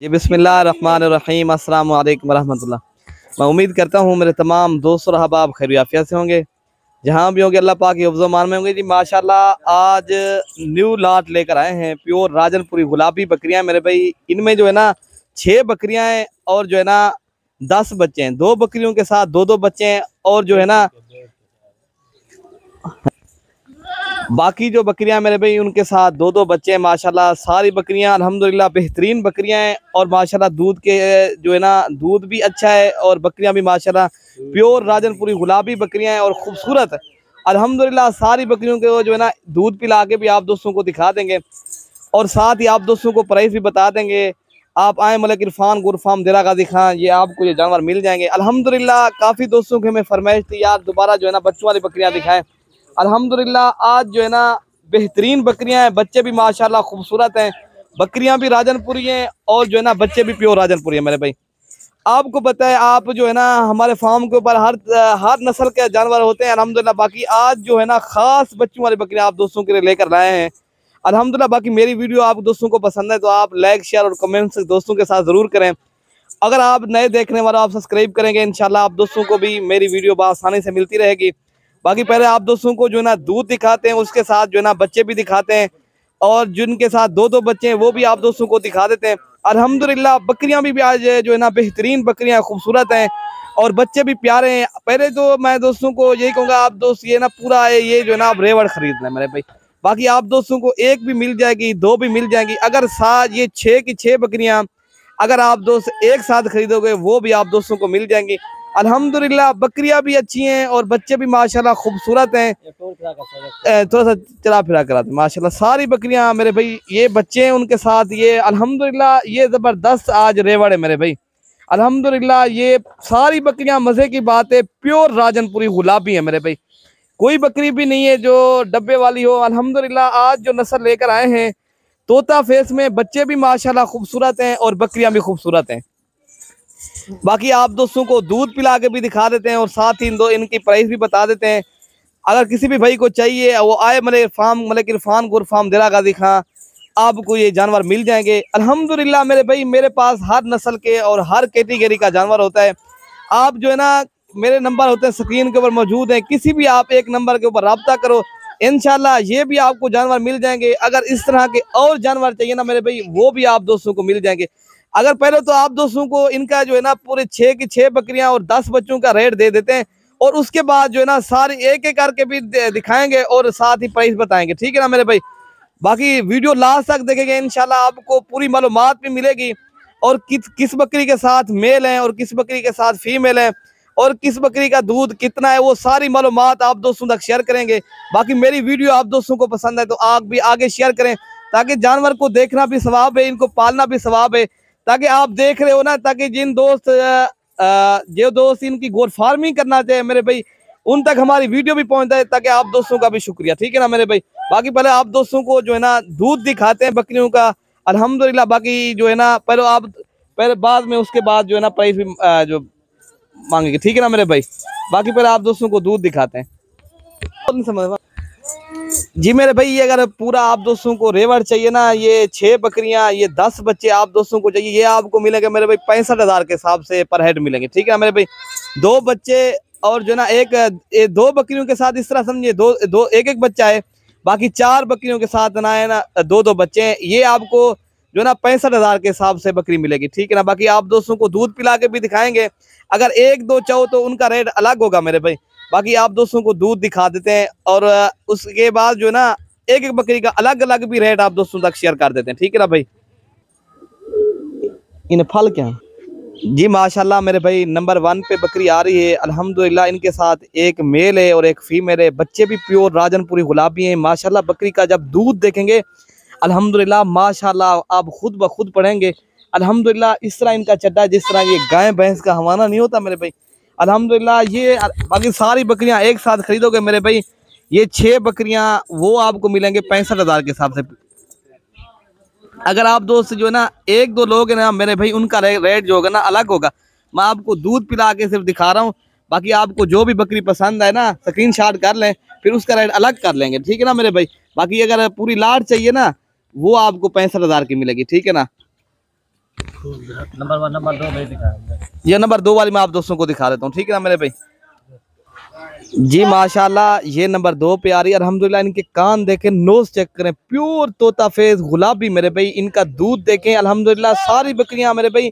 जी बिस्मिल्लाहिर्रहमानिर्रहीम अस्सलाम वालेकुम वरहमतुल्लाह। मैं उम्मीद करता हूँ मेरे तमाम दोस्त और अहबाब खैर आफियत से होंगे, जहाँ भी होंगे अल्लाह पाक की हिफ्ज़ मान में होंगे। जी माशाल्लाह आज न्यू लाट लेकर आए हैं प्योर राजनपुरी गुलाबी बकरियाँ मेरे भाई। इनमें जो है ना 6 बकरियाँ हैं और जो है ना 10 बच्चे हैं। 2 बकरियों के साथ 2-2 बच्चे हैं और जो है ना बाकी जो बकरियां मेरे भाई उनके साथ 2-2 बच्चे हैं। माशाल्लाह सारी बकरियां अल्हम्दुलिल्लाह बेहतरीन बकरियां हैं और माशाल्लाह दूध के जो है ना दूध भी अच्छा है और बकरियां भी माशाल्लाह प्योर राजनपुरी गुलाबी बकरियां हैं और खूबसूरत अल्हम्दुलिल्लाह। सारी बकरियों के जो है ना दूध पिला के भी आप दोस्तों को दिखा देंगे और साथ ही आप दोस्तों को प्राइस भी बता देंगे। आप आए मलिक इरफान गुर फार्म दिरा गाजी खां, ये आपको ये जानवर मिल जाएंगे अल्हम्दुलिल्लाह। काफ़ी दोस्तों की हमें फरमाइश थी यार दोबारा जो है ना बच्चों वाली बकरियां दिखाएं। अल्हम्दुलिल्लाह आज जो है ना बेहतरीन बकरियां हैं, बच्चे भी माशाल्लाह खूबसूरत हैं, बकरियां भी राजनपुरी हैं और जो है ना बच्चे भी प्योर राजनपुरी हैं मेरे भाई। आपको पता है आप जो है ना हमारे फार्म के ऊपर हर नस्ल के जानवर होते हैं अल्हम्दुलिल्लाह। बाकी आज जो है ना खास बच्चों वाली बकरियां आप दोस्तों के लिए लेकर लाए हैं अल्हम्दुलिल्लाह। बाकी मेरी वीडियो आप दोस्तों को पसंद है तो आप लाइक शेयर और कमेंट दोस्तों के साथ ज़रूर करें। अगर आप नए देखने वाले आप सब्सक्राइब करेंगे इंशाल्लाह आप दोस्तों को भी मेरी वीडियो बआसानी से मिलती रहेगी। बाकी पहले आप दोस्तों को जो है ना दूध दिखाते हैं, उसके साथ जो है ना बच्चे भी दिखाते हैं और जिनके साथ 2-2 बच्चे हैं वो भी आप दोस्तों को दिखा देते हैं अल्हम्दुलिल्लाह। बकरियां भी आज जो है ना बेहतरीन बकरियां खूबसूरत हैं और बच्चे भी प्यारे हैं। पहले तो मैं दोस्तों को यही कहूँगा आप दोस्त ये ना पूरा है ये जो है ना आप रेवड़ खरीद लें मेरे भाई। बाकी आप दोस्तों को एक भी मिल जाएगी, 2 भी मिल जाएंगी। अगर साथ ये 6 की 6 बकरियां अगर आप दोस्त एक साथ खरीदोगे वो भी आप दोस्तों को मिल जाएंगी अल्हम्दुलिल्लाह। बकरियां भी अच्छी हैं और बच्चे भी माशाल्लाह खूबसूरत हैं। थोड़ा सा चला फिरा करा माशाल्लाह सारी बकरियां मेरे भाई ये बच्चे हैं उनके साथ ये अल्हम्दुलिल्लाह ये ज़बरदस्त आज रेवड़ है मेरे भाई अल्हम्दुलिल्लाह। ये सारी बकरियां मज़े की बात है प्योर राजनपुरी गुलाबी है मेरे भाई, कोई बकरी भी नहीं है जो डब्बे वाली हो अल्हम्दुलिल्लाह। आज जो नस्ल लेकर आए हैं तोता फेस में बच्चे भी माशाल्लाह खूबसूरत हैं और बकरियां भी खूबसूरत हैं। बाकी आप दोस्तों को दूध पिला के भी दिखा देते हैं और साथ ही इनकी प्राइस भी बता देते हैं। अगर किसी भी भाई को चाहिए वो आए मलिक इरफान गुर फार्म दिरा गाजी खां, आपको ये जानवर मिल जाएंगे अल्हम्दुलिल्लाह। मेरे भाई मेरे पास हर नस्ल के और हर कैटेगरी का जानवर होता है। आप जो है ना मेरे नंबर होते हैं स्क्रीन के ऊपर मौजूद हैं, किसी भी आप एक नंबर के ऊपर रब्ता करो इंशाल्लाह ये भी आपको जानवर मिल जाएंगे। अगर इस तरह के और जानवर चाहिए ना मेरे भाई वो भी आप दोस्तों को मिल जाएंगे। अगर पहले तो आप दोस्तों को इनका जो है ना पूरे 6 की 6 बकरियां और 10 बच्चों का रेट दे देते हैं और उसके बाद जो है ना सारी एक एक करके भी दिखाएंगे और साथ ही प्राइस बताएंगे, ठीक है ना मेरे भाई। बाकी वीडियो लास्ट तक देखेंगे इंशाल्लाह आपको पूरी मालूमात भी मिलेगी और किस बकरी के साथ मेल है और किस बकरी के साथ फीमेल है और किस बकरी का दूध कितना है वो सारी मालूमात आप दोस्तों तक शेयर करेंगे। बाकी मेरी वीडियो आप दोस्तों को पसंद है तो आप भी आगे शेयर करें ताकि जानवर को देखना भी सवाब है, इनको पालना भी सवाब है। ताकि आप देख रहे हो ना ताकि जिन दोस्त जो दोस्त इनकी गोट फार्मिंग करना चाहे मेरे भाई उन तक हमारी वीडियो भी पहुंच जाए ताकि आप दोस्तों का भी शुक्रिया, ठीक है ना मेरे भाई। बाकी पहले आप दोस्तों को जो है ना दूध दिखाते हैं बकरियों का अल्हम्दुलिल्लाह। बाकी जो है ना पहले बाद में उसके बाद जो है ना प्राइस भी जो मांगेंगे, ठीक है ना मेरे भाई। बाकी पहले आप दोस्तों को दूध दिखाते हैं जी मेरे भाई। ये अगर पूरा आप दोस्तों को रेवड़ चाहिए ना ये 6 बकरियां ये 10 बच्चे आप दोस्तों को चाहिए ये आपको मिलेंगे मेरे भाई 65,000 के हिसाब से पर हेड मिलेंगे, ठीक है ना मेरे भाई। 2 बच्चे और जो ना एक 2 बकरियों के साथ इस तरह समझिए दो एक एक बच्चा है, बाकी 4 बकरियों के साथ ना है ना 2-2 बच्चे हैं। ये आपको जो ना 65,000 के हिसाब से बकरी मिलेगी, ठीक है ना। बाकी आप दोस्तों को दूध पिला के भी दिखाएंगे, अगर 1-2 चाहो तो उनका रेट अलग होगा मेरे भाई। बाकी आप दोस्तों को दूध दिखा देते हैं और उसके बाद जो है ना एक एक बकरी का अलग अलग भी रेट आप दोस्तों तक शेयर कर देते हैं, ठीक है ना भाई। इन फल क्या जी माशाल्लाह मेरे भाई नंबर 1 पे बकरी आ रही है अल्हम्दुलिल्लाह। इनके साथ एक मेल है और एक फीमेल है, बच्चे भी प्योर राजनपुरी गुलाबी हैं माशाल्लाह। बकरी का जब दूध देखेंगे अल्हम्दुलिल्लाह माशाल्लाह आप खुद ब खुद पढ़ेंगे अल्हम्दुलिल्लाह। इस तरह इनका चड्डा जिस तरह ये गाय भैंस का हवाना नहीं होता मेरे भाई अल्हम्दुलिल्लाह। ये बाकी सारी बकरियां एक साथ खरीदोगे मेरे भाई ये 6 बकरियां वो आपको मिलेंगे 65,000 के हिसाब से। अगर आप दोस्त जो है ना 1-2 लोग हैं ना मेरे भाई उनका रेट जो होगा ना अलग होगा। मैं आपको दूध पिला के सिर्फ दिखा रहा हूँ, बाकी आपको जो भी बकरी पसंद है ना स्क्रीनशॉट कर लें फिर उसका रेट अलग कर लेंगे, ठीक है ना मेरे भाई। बाकी अगर पूरी लाट चाहिए ना वो आपको 65,000 की मिलेगी, ठीक है ना। नंबर 1 नंबर 2 भाई दिखा। ये नंबर 2 वाली मैं आप दोस्तों को दिखा देता हूँ, ठीक है ना मेरे भाई। जी माशाल्लाह ये नंबर 2 पे आ रही है अल्हम्दुलिल्लाह। इनके कान देखें, नोज चेक करें, प्योर तोता फेस गुलाबी मेरे भाई। इनका दूध देखें अल्हम्दुलिल्लाह। सारी बकरियां मेरे भाई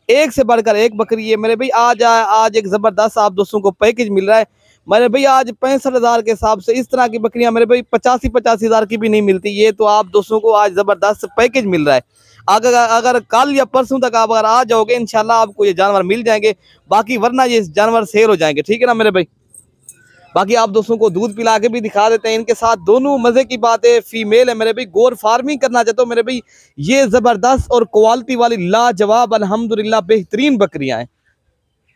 एक से बढ़कर एक बकरी है मेरे भाई। आज एक जबरदस्त आप दोस्तों को पैकेज मिल रहा है मेरे भाई। आज 65,000 के हिसाब से इस तरह की बकरियां मेरे भाई 85,000 की भी नहीं मिलती। ये तो आप दोस्तों को आज जबरदस्त पैकेज मिल रहा है। अगर अगर कल या परसों तक आप अगर आ जाओगे इंशाल्लाह आपको ये जानवर मिल जाएंगे, बाकी वरना ये जानवर सेल हो जाएंगे, ठीक है ना मेरे भाई। बाकी आप दोस्तों को दूध पिला के भी दिखा देते हैं इनके साथ। दोनों मजे की बात है, फीमेल है मेरे भाई। गोर फार्मिंग करना चाहते हो मेरे भाई, ये जबरदस्त और क्वालिटी वाली लाजवाब अल्हम्दुलिल्लाह बेहतरीन बकरियां हैं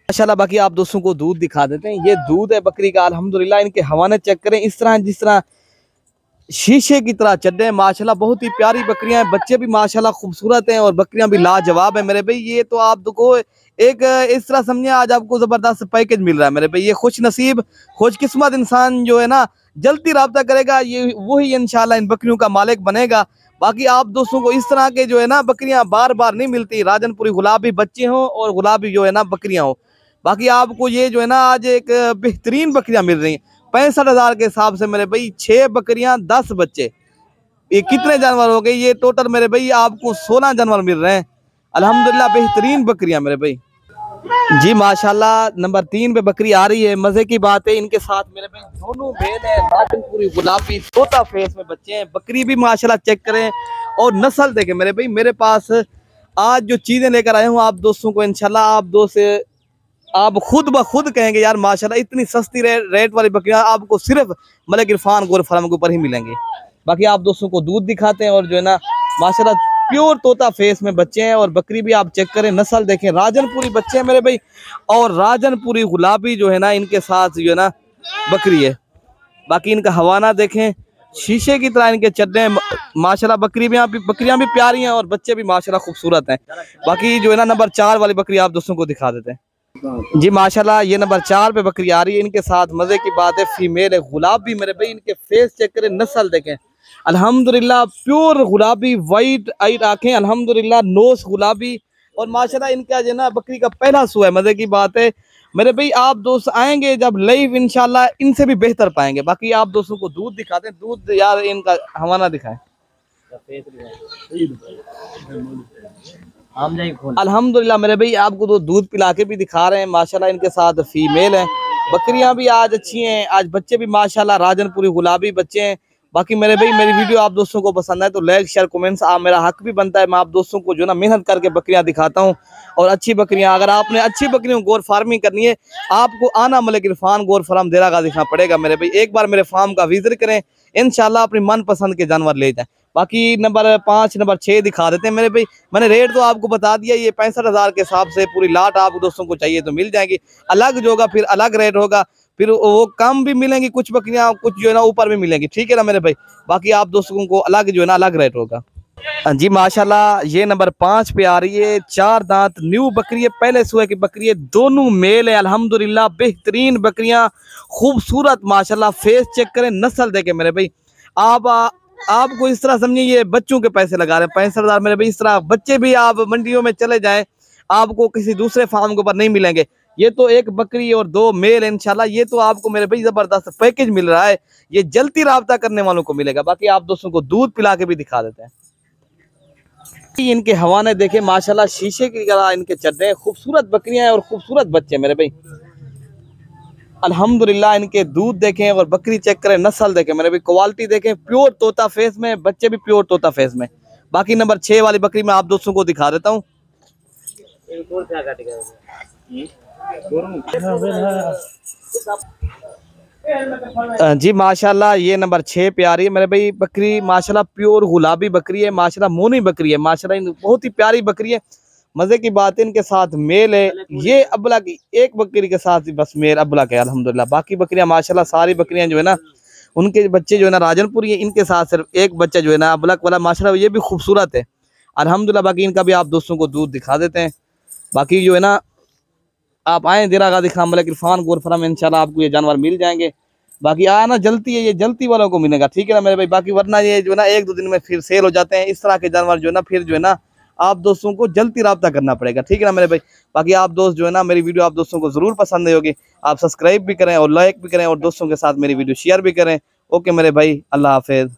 माशाल्लाह। बाकी आप दोस्तों को दूध दिखा देते हैं। ये दूध है बकरी का अल्हम्दुलिल्लाह। इनके हवाने चेक करें, इस तरह जिस तरह शीशे की तरह चढ़े हैं माशाल्लाह। बहुत ही प्यारी बकरियां हैं, बच्चे भी माशाल्लाह खूबसूरत हैं और बकरियां भी लाजवाब है मेरे भाई। ये तो आपको एक इस तरह समझिए आज आपको जबरदस्त पैकेज मिल रहा है मेरे भाई। ये खुश नसीब खुशकिस्मत इंसान जो है ना जल्दी रब्ता करेगा, ये वही इंशाल्लाह इन बकरियों का मालिक बनेगा। बाकी आप दोस्तों को इस तरह के जो है ना बकरियां बार बार नहीं मिलती। राजनपुरी गुलाबी बच्चे हों और गुलाबी जो है ना बकरियां हो। बाकी आपको ये जो है ना आज एक बेहतरीन बकरियां मिल रही हैं 65,000 के हिसाब से मेरे भाई। 6 बकरियां 10 बच्चे, ये कितने जानवर हो गए? ये टोटल मेरे भाई आपको 16 जानवर मिल रहे हैं अल्हम्दुलिल्लाह। बेहतरीन बकरियां मेरे भाई। जी माशाल्लाह नंबर 3 पे बकरी आ रही है। मजे की बात है इनके साथ मेरे भाई दोनों मेल है, राजनपुरी गुलाबी तोता फेस में बच्चे हैं। बकरी भी माशाल्लाह चेक करें और नस्ल देखें मेरे भाई। मेरे पास आज जो चीजें लेकर आए हूँ आप दोस्तों को इंशाल्लाह आप खुद ब खुद कहेंगे यार माशाल्लाह इतनी सस्ती रेट वाली बकरियां आपको सिर्फ मलिक इरफान गोर फार्म के ऊपर ही मिलेंगी। बाकी आप दोस्तों को दूध दिखाते हैं और जो है ना माशाल्लाह प्योर तोता फेस में बच्चे हैं। और बकरी भी आप चेक करें, नस्ल देखें, राजनपुरी बच्चे हैं मेरे भाई। और राजनपुरी गुलाबी जो है ना इनके साथ जो है ना बकरी है। बाकी इनका हवाना देखें, शीशे की तरह इनके चड्डे हैं माशाल्लाह। बकरियां भी प्यारी हैं और बच्चे भी माशाल्लाह खूबसूरत हैं। बाकी जो है ना नंबर 4 वाली बकरी आप दोस्तों को दिखा देते हैं। जी माशाल्लाह ये नंबर 4 पे बकरी आ रही है। इनके साथ मजे की बात है फीमेल है, गुलाबी मेरे भाई। इनके फेस चेक करें, नस्ल देखें अल्हम्दुलिल्लाह। प्योर गुलाबी वाइट आई आंखें अल्हम्दुलिल्लाह, नोस गुलाबी और माशाल्लाह इनका जो है ना बकरी का पहला सू है। मजे की बात है मेरे भाई, आप दोस्त आएंगे जब लाइव इंशाल्लाह इनसे भी बेहतर पाएंगे। बाकी आप दोस्तों को दूध दिखाते हैं। दूध यार इनका हवाना दिखाएं। अल्हम्दुलिल्लाह मेरे भाई आपको तो दूध पिला के भी दिखा रहे हैं माशाल्लाह। इनके साथ फीमेल हैं, बकरियां भी आज अच्छी हैं, आज बच्चे भी माशाल्लाह राजनपुरी गुलाबी बच्चे हैं। बाकी मेरे भाई मेरी वीडियो आप दोस्तों को पसंद है तो लाइक शेयर कमेंट्स, आप मेरा हक भी बनता है मैं आप दोस्तों को जो ना मेहनत करके बकरियां दिखाता हूं और अच्छी बकरियां। अगर आपने अच्छी बकरियों गोर फार्मिंग करनी है आपको आना मलिक इरफान गोर फार्म देरा का दिखना पड़ेगा मेरे भाई। एक बार मेरे फार्म का विजिट करें, इंशाल्लाह अपनी मनपसंद के जानवर ले जाएं। बाकी नंबर 5 नंबर 6 दिखा देते हैं मेरे भाई। मैंने रेट तो आपको बता दिया, ये 65,000 के हिसाब से पूरी लाट आप दोस्तों को चाहिए तो मिल जाएगी। अलग जो होगा फिर अलग रेट होगा, फिर वो कम भी मिलेंगी कुछ बकरियां, कुछ जो है ना ऊपर भी मिलेंगी, ठीक है ना मेरे भाई। बाकी आप दोस्तों को अलग जो है ना अलग रेट होगा। जी माशाल्लाह ये नंबर 5 पे आ रही है। 4 दांत न्यू बकरी है, पहले सुबह की बकरी है, दोनों मेल है अल्हम्दुलिल्लाह। बेहतरीन बकरियां खूबसूरत माशाल्लाह। फेस चेक करें, नस्ल देखे मेरे भाई। आपको इस तरह समझिए ये बच्चों के पैसे लगा रहे हैं 65,000 मेरे भाई। इस तरह बच्चे भी आप मंडियों में चले जाएं आपको किसी दूसरे फार्म के ऊपर नहीं मिलेंगे। ये तो एक बकरी और 2 मेल है इंशाल्लाह। ये तो आपको मेरे भाई जबरदस्त पैकेज मिल रहा है, ये जल्दी राब्ता करने वालों को मिलेगा। बाकी आप दोस्तों को दूध पिला के भी दिखा देते हैं। इनके हवाने देखें माशाल्लाह, शीशे की तरह इनके चड्डे, खूबसूरत बकरियां हैं और खूबसूरत बच्चे मेरे भाई अल्हम्दुलिल्लाह। इनके दूध देखें और बकरी चेक करें, नस्ल देखें मेरे भाई, क्वालिटी देखें, प्योर तोता फेस में, बच्चे भी प्योर तोता फेस में। बाकी नंबर 6 वाली बकरी मैं आप दोस्तों को दिखा देता हूँ। जी माशाल्लाह ये नंबर 6 पे आ रही है मेरे भाई बकरी माशाल्लाह। प्योर गुलाबी बकरी है माशाल्लाह, मोनी बकरी है माशाल्लाह, बहुत ही प्यारी बकरी है। मजे की बात है इनके साथ मेल है, ये अबला की एक बकरी के साथ बस मेल अबला के अल्हम्दुलिल्लाह। बाकी बकरियां माशाल्लाह सारी बकरियां जो है ना उनके बच्चे जो है ना राजनपुरी है, इनके साथ सिर्फ एक बच्चा जो है ना अबलक वाला माशाल्लाह ये भी खूबसूरत है अल्हम्दुलिल्लाह। बाकी इनका भी आप दोस्तों को दूध दिखा देते हैं। बाकी जो है ना आप आए दिरा का दिखा मलिक इरफान गोर फार्म, इंशाल्लाह आपको ये जानवर मिल जाएंगे। बाकी आना जल्दी है, ये जल्दी वालों को मिलेगा, ठीक है ना मेरे भाई। बाकी वरना ये जो है ना 1-2 दिन में फिर सेल हो जाते हैं इस तरह के जानवर जो है ना, फिर जो है ना आप दोस्तों को जल्दी रब्ता करना पड़ेगा, ठीक है ना मेरे भाई। बाकी आप दोस्त जो है ना मेरी वीडियो आप दोस्तों को ज़रूर पसंद आई होगी, आप सब्सक्राइब भी करें और लाइक भी करें और दोस्तों के साथ मेरी वीडियो शेयर भी करें। ओके मेरे भाई, अल्लाह हाफिज़।